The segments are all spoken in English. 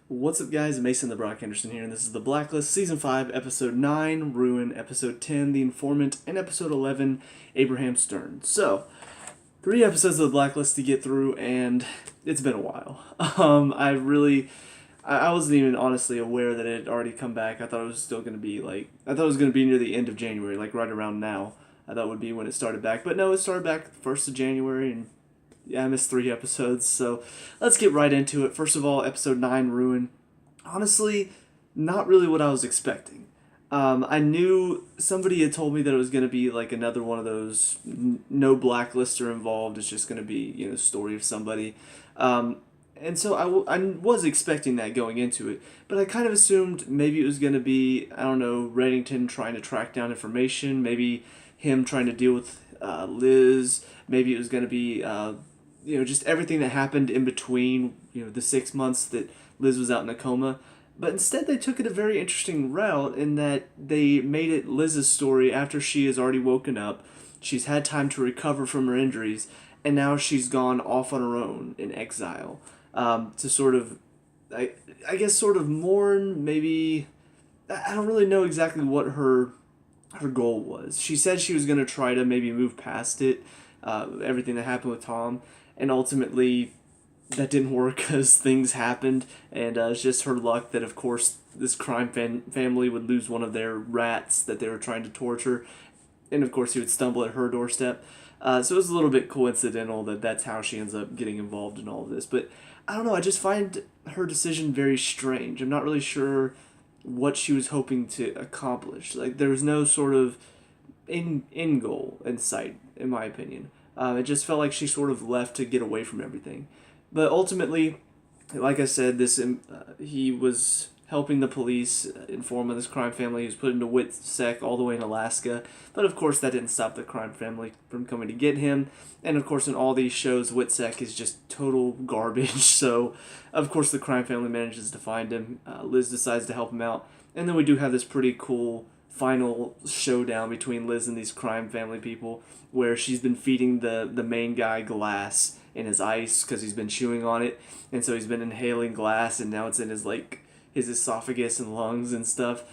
What's up, guys? Mason the Brock Henderson here, and this is the Blacklist, Season 5, Episode 9, Ruin, Episode 10, The Informant, and Episode 11, Abraham Stern. So, 3 episodes of the Blacklist to get through, and it's been a while. I wasn't even honestly aware that it had already come back. I thought it was still going to be, I thought it was going to be near the end of January, like right around now. I thought would be when it started back. But no, it started back 1st of January, and yeah, I missed 3 episodes, so let's get right into it. First of all, episode 9, Ruin. Honestly, not really what I was expecting. I knew somebody had told me that it was going to be like another one of those no blacklister involved. It's just going to be, story of somebody. And so I was expecting that going into it, but I kind of assumed maybe it was going to be, I don't know, Reddington trying to track down information, maybe him trying to deal with Liz, maybe it was going to be just everything that happened in between, the 6 months that Liz was out in a coma. But instead, they took it a very interesting route in that they made it Liz's story after she has already woken up. She's had time to recover from her injuries, and now she's gone off on her own in exile to sort of, I guess, sort of mourn. Maybe I don't really know exactly what her goal was. She said she was going to try to maybe move past it, everything that happened with Tom, and ultimately that didn't work because things happened, and it's just her luck that, of course, this crime family would lose one of their rats that they were trying to torture, and of course he would stumble at her doorstep. So it was a little bit coincidental that that's how she ends up getting involved in all of this. But I don't know, I just find her decision very strange. I'm not really sure what she was hoping to accomplish. Like, there was no sort of end goal in sight, in my opinion. It just felt like she sort of left to get away from everything. But ultimately, like I said, he was helping the police inform of this crime family. He was put into WITSEC all the way in Alaska. But of course, that didn't stop the crime family from coming to get him. And of course, in all these shows, WITSEC is just total garbage. So, of course, the crime family manages to find him. Liz decides to help him out. And then we do have this pretty cool final showdown between Liz and these crime family people, where she's been feeding the main guy glass in his ice because he's been chewing on it, and so he's been inhaling glass, and now it's in his esophagus and lungs and stuff.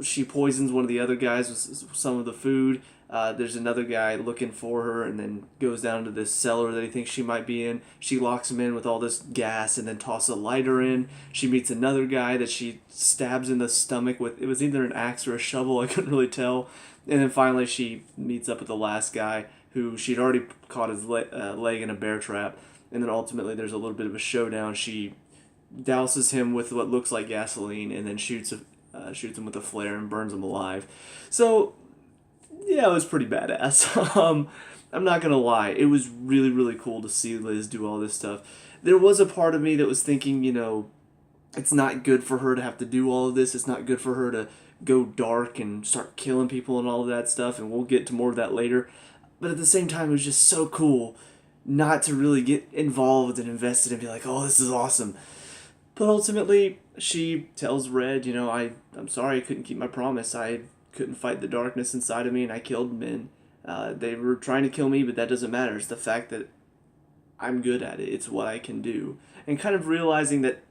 She poisons one of the other guys with some of the food. There's another guy looking for her, and then goes down to this cellar that he thinks she might be in. She locks him in with all this gas and then tosses a lighter in. She meets another guy that she stabs in the stomach with, it was either an axe or a shovel, I couldn't really tell. And then finally she meets up with the last guy, who she'd already caught his leg in a bear trap. And then ultimately there's a little bit of a showdown. She douses him with what looks like gasoline, and then shoots him with a flare and burns him alive. So yeah, it was pretty badass. I'm not gonna lie, it was really, really cool to see Liz do all this stuff. There was a part of me that was thinking, it's not good for her to have to do all of this. It's not good for her to go dark and start killing people and all of that stuff, and we'll get to more of that later. But at the same time, it was just so cool not to really get involved and invested and be like, oh, this is awesome. But ultimately, she tells Red, I'm sorry I couldn't keep my promise. I couldn't fight the darkness inside of me, and I killed men. They were trying to kill me, but that doesn't matter. It's the fact that I'm good at it. It's what I can do. And kind of realizing that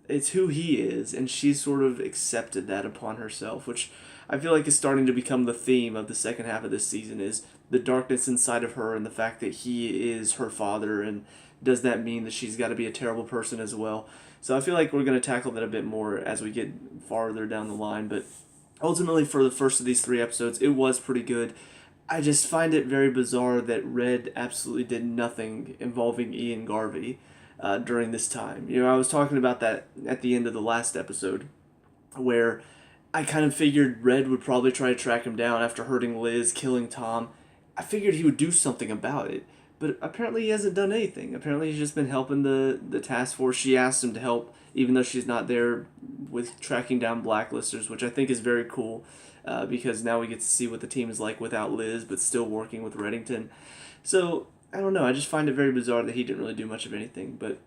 it's who he is, and she sort of accepted that upon herself, which I feel like is starting to become the theme of the second half of this season, is the darkness inside of her and the fact that he is her father, and does that mean that she's got to be a terrible person as well? So I feel like we're going to tackle that a bit more as we get farther down the line, but ultimately for the first of these 3 episodes, it was pretty good. I just find it very bizarre that Red absolutely did nothing involving Ian Garvey during this time. I was talking about that at the end of the last episode, where I kind of figured Red would probably try to track him down after hurting Liz, killing Tom. I figured he would do something about it, but apparently he hasn't done anything. Apparently he's just been helping the task force. She asked him to help, even though she's not there, with tracking down blacklisters, which I think is very cool, because now we get to see what the team is like without Liz, but still working with Reddington. So, I don't know, I just find it very bizarre that he didn't really do much of anything, but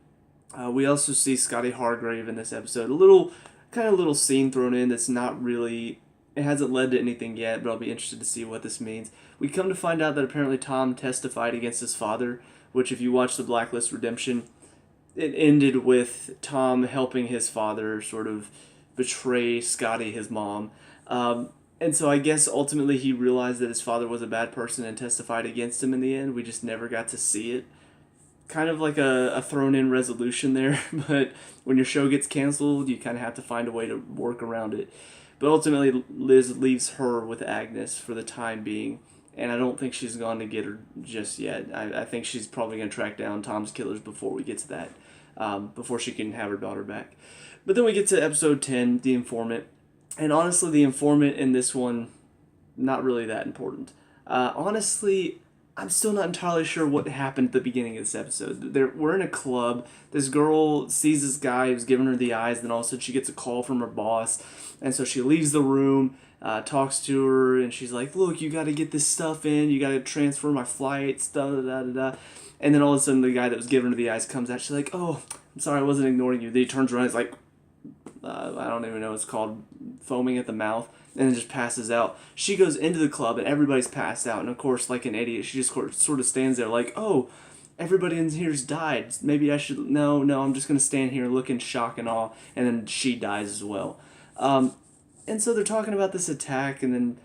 we also see Scotty Hargrave in this episode. A little scene thrown in that's not really, it hasn't led to anything yet, but I'll be interested to see what this means. We come to find out that apparently Tom testified against his father, which if you watch the Blacklist Redemption, it ended with Tom helping his father sort of betray Scotty, his mom. And so I guess ultimately he realized that his father was a bad person and testified against him in the end. We just never got to see it. Kind of like a thrown in resolution there, but when your show gets canceled, you kind of have to find a way to work around it. But ultimately, Liz leaves her with Agnes for the time being, and I don't think she's gone to get her just yet. I think she's probably going to track down Tom's killers before we get to that, before she can have her daughter back. But then we get to episode 10, The Informant. And honestly, The Informant in this one, not really that important. Honestly, I'm still not entirely sure what happened at the beginning of this episode. We're in a club. This girl sees this guy who's giving her the eyes, then all of a sudden she gets a call from her boss. And so she leaves the room, talks to her, and she's like, look, you got to get this stuff in. You got to transfer my flights, da-da-da-da-da. And then all of a sudden the guy that was giving her the eyes comes out. She's like, oh, I'm sorry, I wasn't ignoring you. Then he turns around and is like, I don't even know what it's called, foaming at the mouth, and then just passes out. She goes into the club, and everybody's passed out. And of course, like an idiot, she just sort of stands there like, oh, everybody in here's died. Maybe I should, no, I'm just going to stand here and look in shock and awe. And then she dies as well. And so they're talking about this attack, and then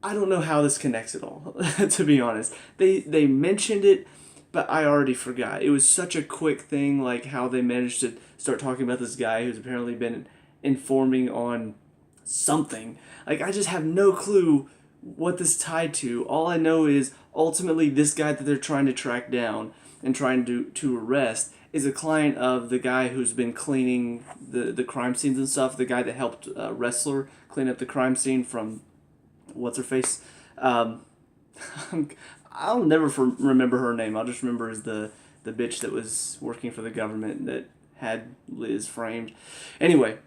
I don't know how this connects at all, to be honest. They mentioned it, but I already forgot. It was such a quick thing, like how they managed to start talking about this guy who's apparently been informing on something. Like, I just have no clue what this tied to. All I know is ultimately this guy that they're trying to track down and trying to arrest is a client of the guy who's been cleaning the crime scenes and stuff, the guy that helped Wrestler clean up the crime scene from what's her face. I'll never remember her name. I'll just remember as the bitch that was working for the government that had Liz framed. Anyway,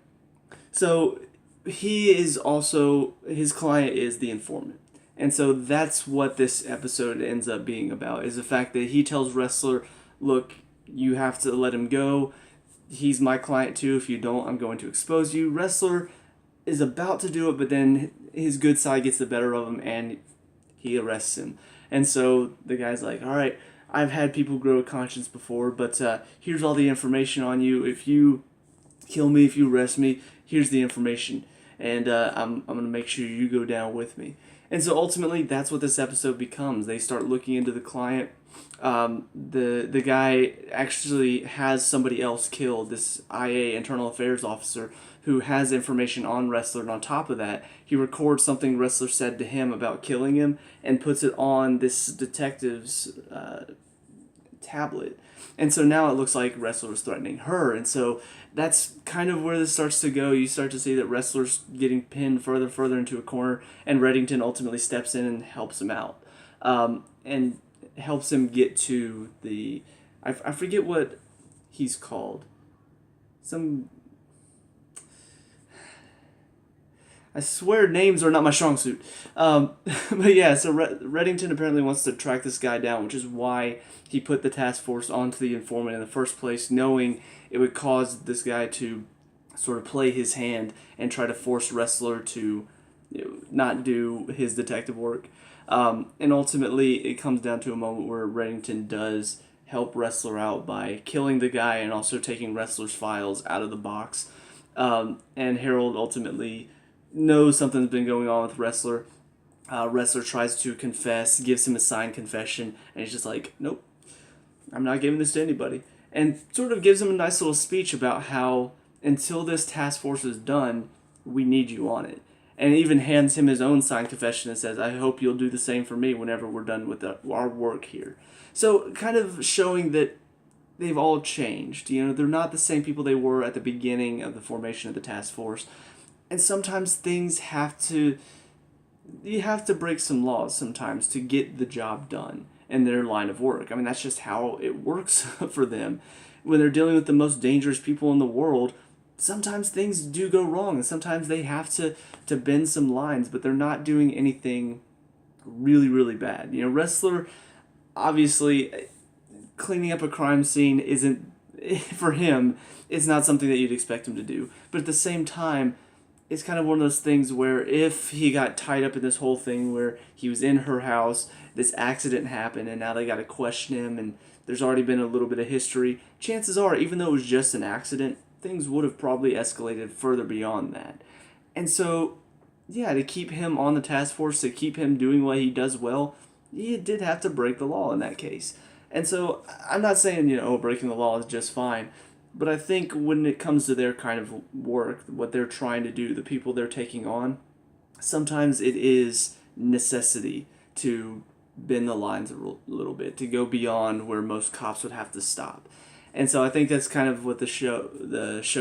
so he is also, his client is the informant. And so that's what this episode ends up being about, is the fact that he tells Wrestler, look, you have to let him go. He's my client too. If you don't, I'm going to expose you. Wrestler is about to do it, but then his good side gets the better of him and he arrests him. And so the guy's like, all right, I've had people grow a conscience before, but here's all the information on you. If you kill me, if you arrest me, here's the information. And I'm going to make sure you go down with me. And so ultimately, that's what this episode becomes. They start looking into the client. The guy actually has somebody else killed, this IA Internal Affairs officer, who has information on Wrestler, and on top of that, he records something Wrestler said to him about killing him and puts it on this detective's tablet. And so now it looks like Wrestler is threatening her, and so that's kind of where this starts to go. You start to see that Wrestler's getting pinned further into a corner, and Reddington ultimately steps in and helps him out. And helps him get to the... I forget what he's called. I swear names are not my strong suit. But yeah, so Reddington apparently wants to track this guy down, which is why he put the task force onto the informant in the first place, knowing it would cause this guy to sort of play his hand and try to force Wrestler to not do his detective work. And ultimately, it comes down to a moment where Reddington does help Wrestler out by killing the guy and also taking Wrestler's files out of the box. And Harold ultimately knows something's been going on with Wrestler. Wrestler tries to confess, gives him a signed confession, and he's just like, nope, I'm not giving this to anybody. And sort of gives him a nice little speech about how until this task force is done, we need you on it. And even hands him his own signed confession and says, I hope you'll do the same for me whenever we're done with our work here. So kind of showing that they've all changed. They're not the same people they were at the beginning of the formation of the task force. And sometimes you have to break some laws sometimes to get the job done in their line of work. I mean, that's just how it works for them. When they're dealing with the most dangerous people in the world, sometimes things do go wrong, and sometimes they have to bend some lines, but they're not doing anything really, really bad. Wrestler, obviously, cleaning up a crime scene isn't, for him, it's not something that you'd expect him to do. But at the same time, it's kind of one of those things where if he got tied up in this whole thing where he was in her house, this accident happened, and now they got to question him, and there's already been a little bit of history, chances are, even though it was just an accident, things would have probably escalated further beyond that. And so, yeah, to keep him on the task force, to keep him doing what he does well, he did have to break the law in that case. And so, I'm not saying, breaking the law is just fine, but I think when it comes to their kind of work, what they're trying to do, the people they're taking on, sometimes it is necessity to bend the lines a little bit, to go beyond where most cops would have to stop. And so I think that's kind of what the show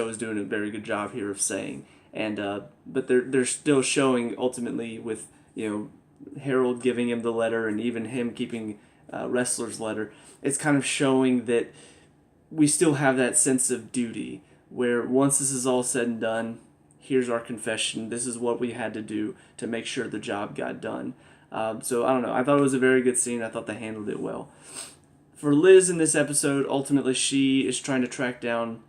is doing a very good job here of saying. And but they're still showing ultimately with Harold giving him the letter and even him keeping Wrestler's letter. It's kind of showing that we still have that sense of duty where once this is all said and done, here's our confession. This is what we had to do to make sure the job got done. So I don't know. I thought it was a very good scene. I thought they handled it well. For Liz in this episode, ultimately she is trying to track down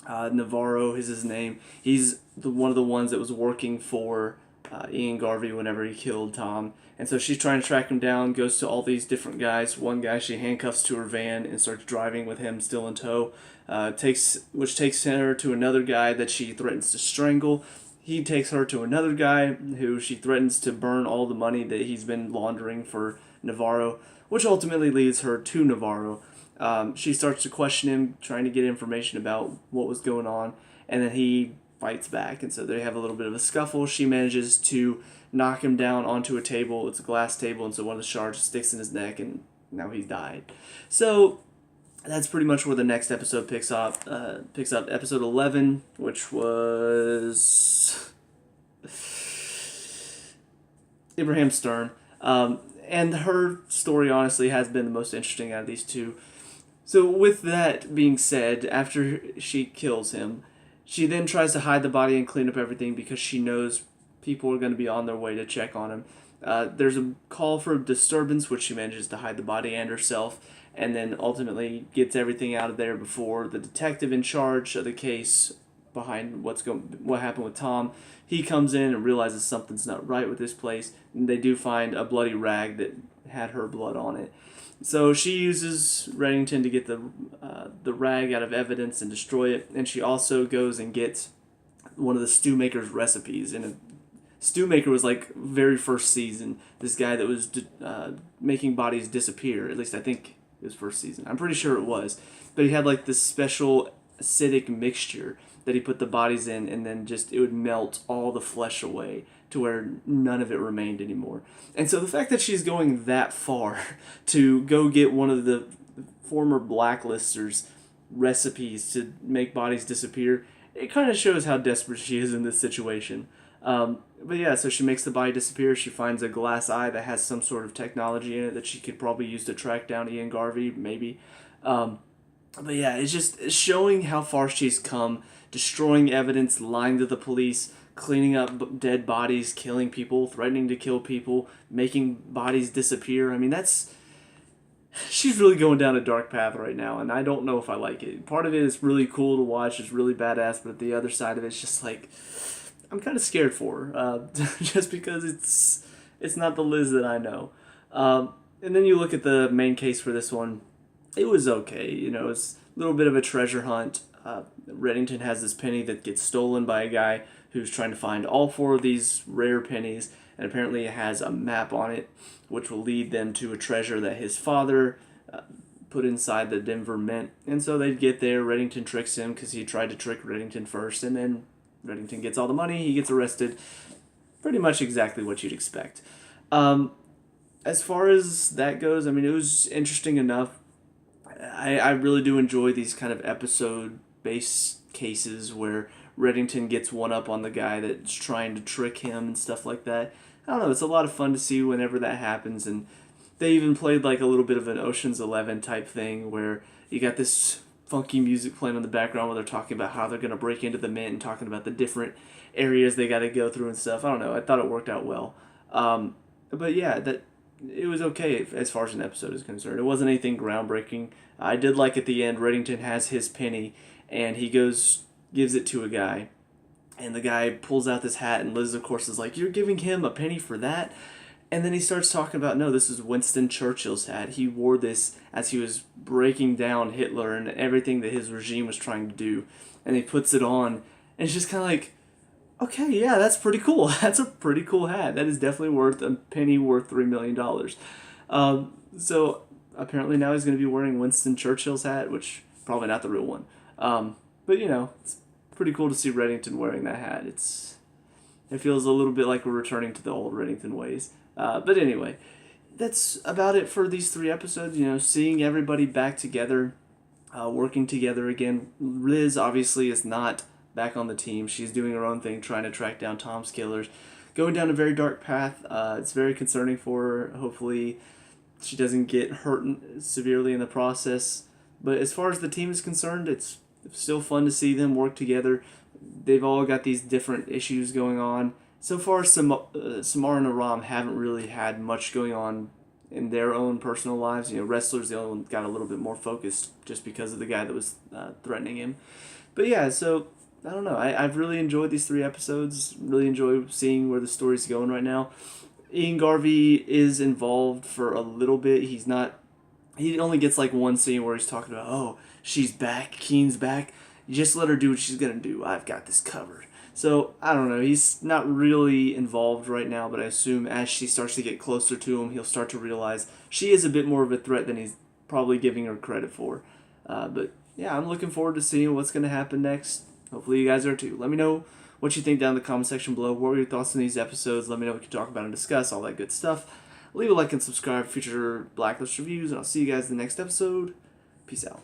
Navarro is his name. He's one of the ones that was working for Ian Garvey whenever he killed Tom. And so she's trying to track him down, goes to all these different guys. One guy she handcuffs to her van and starts driving with him still in tow, which takes her to another guy that she threatens to strangle. He takes her to another guy who she threatens to burn all the money that he's been laundering for Navarro, which ultimately leads her to Navarro. She starts to question him, trying to get information about what was going on, and then he fights back, and so they have a little bit of a scuffle. She manages to knock him down onto a table. It's a glass table, and so one of the shards sticks in his neck, and now he's died. So that's pretty much where the next episode picks up. Episode 11, which was Abraham Stern. And her story, honestly, has been the most interesting out of these two. So with that being said, after she kills him, she then tries to hide the body and clean up everything because she knows people are going to be on their way to check on him. There's a call for disturbance, which she manages to hide the body and herself, and then ultimately gets everything out of there before the detective in charge of the case behind what happened with Tom, he comes in and realizes something's not right with this place, and they do find a bloody rag that had her blood on it. So she uses Reddington to get the rag out of evidence and destroy it, and she also goes and gets one of the stew maker's recipes. And stew maker was like very first season, this guy that was making bodies disappear. At least I think it was first season. I'm pretty sure it was, but he had like this special acidic mixture that he put the bodies in, and then it would melt all the flesh away to where none of it remained anymore. And so the fact that she's going that far to go get one of the former blacklisters' recipes to make bodies disappear, it kind of shows how desperate she is in this situation. But yeah, so she makes the body disappear. She finds a glass eye that has some sort of technology in it that she could probably use to track down Ian Garvey, maybe. But yeah, it's showing how far she's come, destroying evidence, lying to the police, cleaning up dead bodies, killing people, threatening to kill people, making bodies disappear. I mean, she's really going down a dark path right now, and I don't know if I like it. Part of it is really cool to watch, it's really badass, but the other side of it's just like, I'm kind of scared for her, just because it's not the Liz that I know. And then you look at the main case for this one, it was okay. It's a little bit of a treasure hunt. Reddington has this penny that gets stolen by a guy who's trying to find all 4 of these rare pennies, and apparently it has a map on it, which will lead them to a treasure that his father put inside the Denver Mint. And so they get there, Reddington tricks him because he tried to trick Reddington first, and then Reddington gets all the money, he gets arrested. Pretty much exactly what you'd expect. As far as that goes, I mean, it was interesting enough. I really do enjoy these kind of episode-based cases where Reddington gets one up on the guy that's trying to trick him and stuff like that. I don't know, it's a lot of fun to see whenever that happens, and they even played like a little bit of an Ocean's 11 type thing where you got this funky music playing in the background where they're talking about how they're going to break into the mint and talking about the different areas they got to go through and stuff. I don't know, I thought it worked out well. But yeah, it was okay as far as an episode is concerned. It wasn't anything groundbreaking. I did like at the end, Reddington has his penny, and he gives it to a guy, And the guy pulls out this hat, and Liz, of course, is like, "You're giving him a penny for that?" And then he starts talking about, no, this is Winston Churchill's hat. He wore this as he was breaking down Hitler and everything that his regime was trying to do. And he puts it on, and it's just kind of like, okay, yeah, that's pretty cool. That's a pretty cool hat. That is definitely worth a penny worth $3 million. So apparently now he's going to be wearing Winston Churchill's hat, which probably not the real one. But it's pretty cool to see Reddington wearing that hat. It feels a little bit like we're returning to the old Reddington ways. But anyway, that's about it for these 3 episodes. Seeing everybody back together, working together again. Liz obviously is not back on the team. She's doing her own thing, trying to track down Tom's killers, going down a very dark path. It's very concerning for her. Hopefully she doesn't get hurt severely in the process. But as far as the team is concerned, it's still fun to see them work together. They've all got these different issues going on. So far, Samar and Aram haven't really had much going on in their own personal lives. Wrestler's the only one that got a little bit more focused just because of the guy that was threatening him. But yeah, so I don't know. I've really enjoyed these 3 episodes. Really enjoy seeing where the story's going right now. Ian Garvey is involved for a little bit. He only gets like one scene where he's talking about, oh, she's back, Keen's back. You just let her do what she's going to do. I've got this covered. So, I don't know. He's not really involved right now, but I assume as she starts to get closer to him, he'll start to realize she is a bit more of a threat than he's probably giving her credit for. But, yeah, I'm looking forward to seeing what's going to happen next. Hopefully you guys are too. Let me know what you think down in the comment section below. What were your thoughts on these episodes? Let me know what you can talk about and discuss, all that good stuff. Leave a like and subscribe for future Blacklist reviews, and I'll see you guys in the next episode. Peace out.